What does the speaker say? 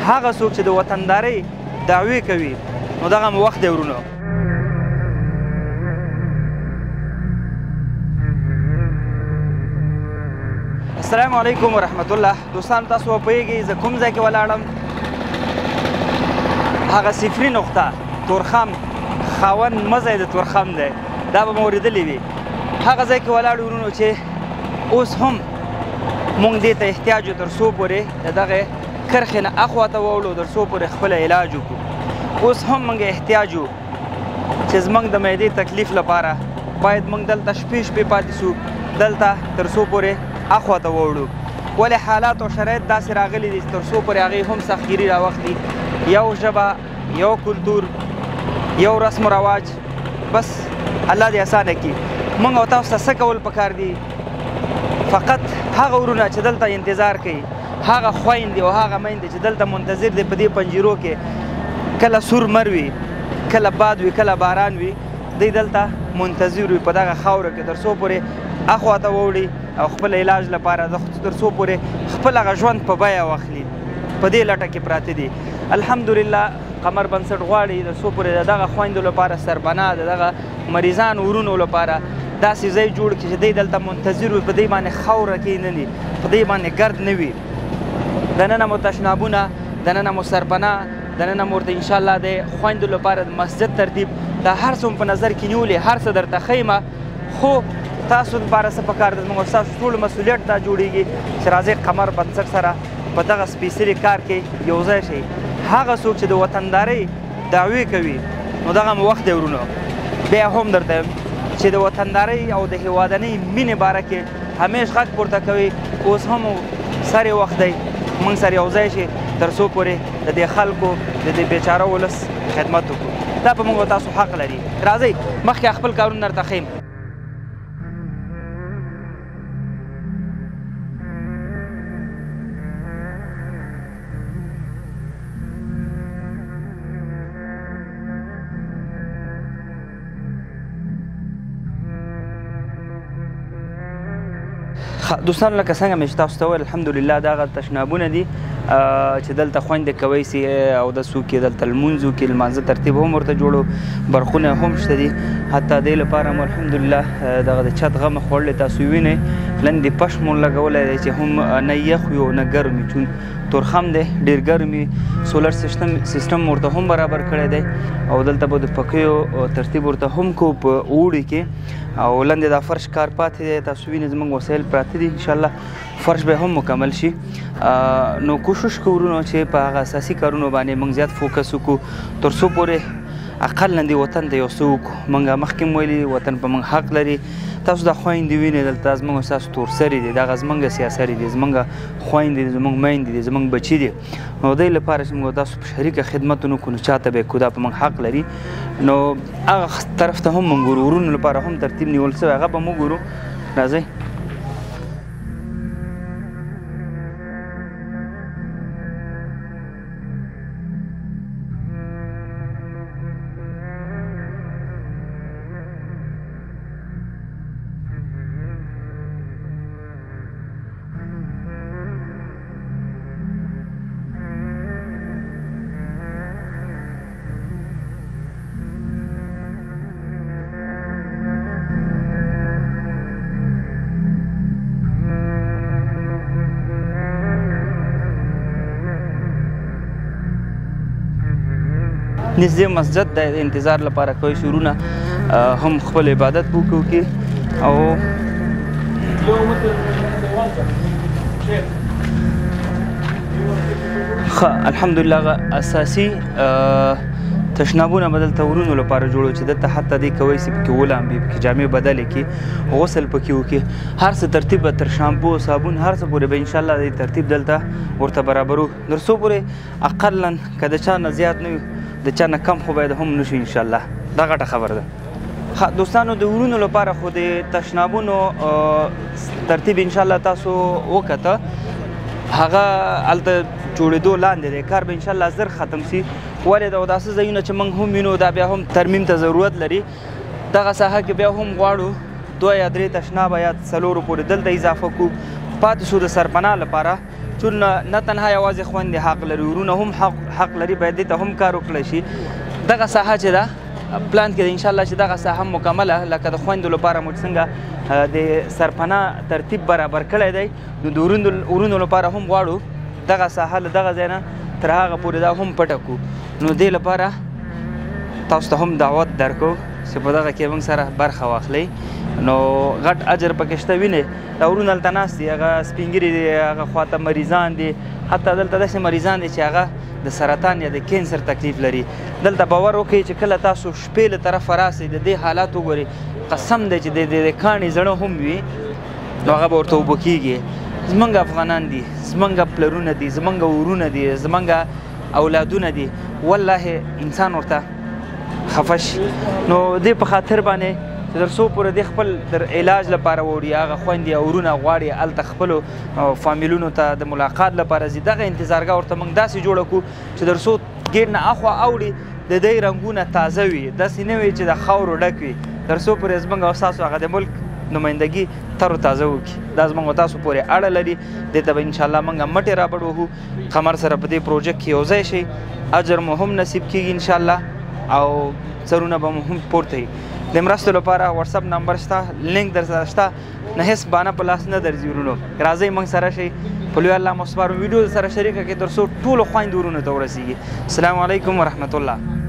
هغه څوک چې د وطندارۍ دعوې کوي نو دغه مو وخت دی ورونو. السلام علیکم ورحمت الله. دوستان تاسو پوهیږئ زه کوم ځای کې ولاړم؟ هغه صفري نقطه تورخم خاوند مزی د تورخم دی، دا به مو اورېدلې وي. هغه ځای کې ولاړ ورونو چې اوس هم موږ دې ته احتیاج یو تر څو پورې د دغې کرښې نه اخوا ته واوړو تر څو پورې خپل علاج وکړو. اوس هم موږ احتیاج یو چې زموږ د معدې تکلیف لپاره باید موږ دلته شپې شپې پاتې شو، دلته تر څو پورې اخوا ته واوړو. ولې حالات او شرایط داسې راغلي دي تر څو پورې هغې هم سختګیري راوخلي. یو ژبه، یو کلتور، یو رسم و رواج، بس الله دې اسانه کړي. موږ او تاسو ته څه کول پکار دي؟ فقط هغه ورونه چې دلته انتظار کوي، هغه خویندې او هغه میندې چې دلته منتظر دي په دې پنجرو کې، کله سور مر وي، کله باد وي، کله باران وي، دی دلته منتظر وي په دغه خاوره کې تر څو پورې اخوا ته واوړي او خپل علاج لپاره تر څو پورې خپل هغه ژوند په بیه واخلي. په دې لټه کې پراته دي. الحمدلله قمر بنسټ غواړي تر څو پورې د دغه خویندو لپاره سرپناه د دغه مریضانو ورونو لپاره داسې ځای جوړ کړي چې دی دلته منتظر وي، په دې باندې خاوره کښېنلي، په دې باندې ګرد نه وي. دننه مو تشنابونه، دننه مو سرپناه، دننه مو ورته انشاءالله د خویندو لپاره د مسجد ترتیب، دا هر څه په نظر کې نیولې، هر څه درته ښیمه. خو تاسو لپاره څه پکار ده؟ زموږ ستاسو ټولو مسؤلیت دا جوړیږي چې راځئ قمر بنسټ سره په دغه سپېڅلي کار کې یو ځای شئ. هغه څوک چې د وطندارۍ دعوې کوي نو دغه مو وخت دی ورونو. بیا هم درته یم چې د وطندارۍ او د هېوادنۍ مینې باره کې همیش غږ پورته کوي. اوس هم سر یې وخت دی موږ سره یو ځای شي تر څو پورې د دې خلکو د دې بیچاره ولس خدمت وکړو. دا په موږ تاسو حق لري. راځئ مخکې خپل کارونه درته ښیم. دوستانو لکه څنګه مې چې تاسو ته وویل الحمدلله دا هغه تشنابونه دي چې دلته خویندې کوی سي او د څوک یې دلته لمونځ وکړي، لمانځه ترتیب هم ورته جوړو، برخونه هم شته دي. حتی دې لپاره مو الحمدلله دغه د چت غمه خوړلې تاسو وینئ، لاندې پش مو لګولی دی چې هم نه یخ وي او نه ګرم وي، چون تورخم دی ډېر ګرم وي. سولر سیسټم ورته هم برابر کړی دی او دلته به د پکیو ترتیب ورته هم کو په اوړي کې. او لاندې دا فرش کار پاتې دی، تاسو وینئ زموږ وسایل پراته دي، انشاءالله فرش به هم مکمل شي. نو کوشش کوو ورونو چې په هغه اساسي کارونو باندې موږ زیات فوکس وکړو تر څو پورې اقل لاندې وطن ته یو څه وکړو. موږ مخکې هم ویلي وطن په موږ حق لري. تاسو دا خویندې وینئ دلته زموږ ستاسو تورسرې دي، دغه زموږ سیاسرې دي، زموږ خویندې دي، زموږ میندې دي، زموږ بچي دي. نو دې لپاره چې موږ تاسو په شریکه خدمت ونه کړو نو چاته به یې کړو، دا په موږ حق لري. نو هغه طرف ته هم موږ ګورو، ورونو لپاره هم ترتیب نیول شوی، هغه به موږ ګورو. راځئ نږدې مسجد د انتظار لپاره کوی شورونه هم خپل عبادت وکړو او الحمدلله اساسي تشنابونه به دلته ورونو لپاره جوړو چې دلته حتی دې کوی سي پکې ولامبي، پکې جامې بدلې کړي، غسل پکې وکړي، هر څه ترتیب به تر شامپو صابون هر څه پورې به انشاءالله دې ترتیب دلته ورته برابرو تر څو پورې اقلا که د چا نه زیات نه وي د چا نه کم خو باید هم نشو انشاءالله. دا غټه خبر ده. دوستانو د ورونو لپاره خو د تشنابونو ترتیب انشاءالله تاسو وکته، هغه هلته جوړېدو لاندې دی، کار به انشاءالله زر ختم سي. ولې دا داسې ځایونه چې موږ هم وینو دا بیا هم ترمیم ته ضرورت لري. دغه ساحه کې بیا هم غواړو 2 یا 3 تشنابه یا 4 پورې دلته اضافه کړو. پاتې شو د سرپناه لپاره چون نه تنها یوازې خویندې حق لري ورونه هم حق لري باید دې ته هم کار وکړی شي دغه ساحه چې ده پلان کې ده انشاءالله چې دغه ساحه مکمله لکه د خویندو لپاره موږ څنګه د سرپناه ترتیب برابر کړی دی نو د ورونو لپاره هم غواړو دغه ساحه له دغه ځای نه تر هغه پورې دا هم پټه کړو نو دې لپاره تاسو ته هم دعوت درکو چې په دغه کې موږ سره برخه واخلئ نو غټ اجر پکې شته وینې دا ورونه هلته ناست دي هغه سپین ږیري دي هغه خواته مریضان دي حتی دلته داسې مریضان دي چې هغه د سرطان یا د کینسر تکلیف لري دلته باور وکړئ چې کله تاسو شپې له طرفه راسئ د دې حالات وګورئ قسم دی چې د کاڼي زړه هم وي نو هغه به ورته اوبه کېږي زمونږ افغانان دي زمونږ پلرونه دي زمونږ ورونه دي زمونږ اولادونه دي والله انسان ورته خفه شي نو دې په خاطر باندې چې تر څو پورې د خپل در علاج لپاره وړي هغه خویندې او ورونه غواړي هلته خپلو فامیلونو ته د ملاقات لپاره ځي دغه انتظارګاه ورته موږ داسې جوړه کړو چې تر څو ګیټ نه اخوا اوړي د دې رنګونه تازه وي داسې نه وي چې د خاورو ډک وي تر څو پورې زموږ او ستاسو هغه د ملک نمایندګي تر و تازه وکړي دا زموږ او تاسو پورې اړه لري دې ته به انشاءالله موږ مټې رابړ وهو قمر سره په دې پروژیکټ کې یو ځای شي اجر مو هم نصیب کېږي انشاءالله او سرونه به مو هم پورته وي د مرستو لپاره واتساپ نمبر شته لینک در سره شته نه هیڅ بانه په لاس نه درځي ورونو راځئ موږ سره شئ په لوی الله مو سپارو ویډیو سره شریکه کړئ تر څو ټولو خویندو ورونو ته ورسیږي السلام علیکم ورحمت الله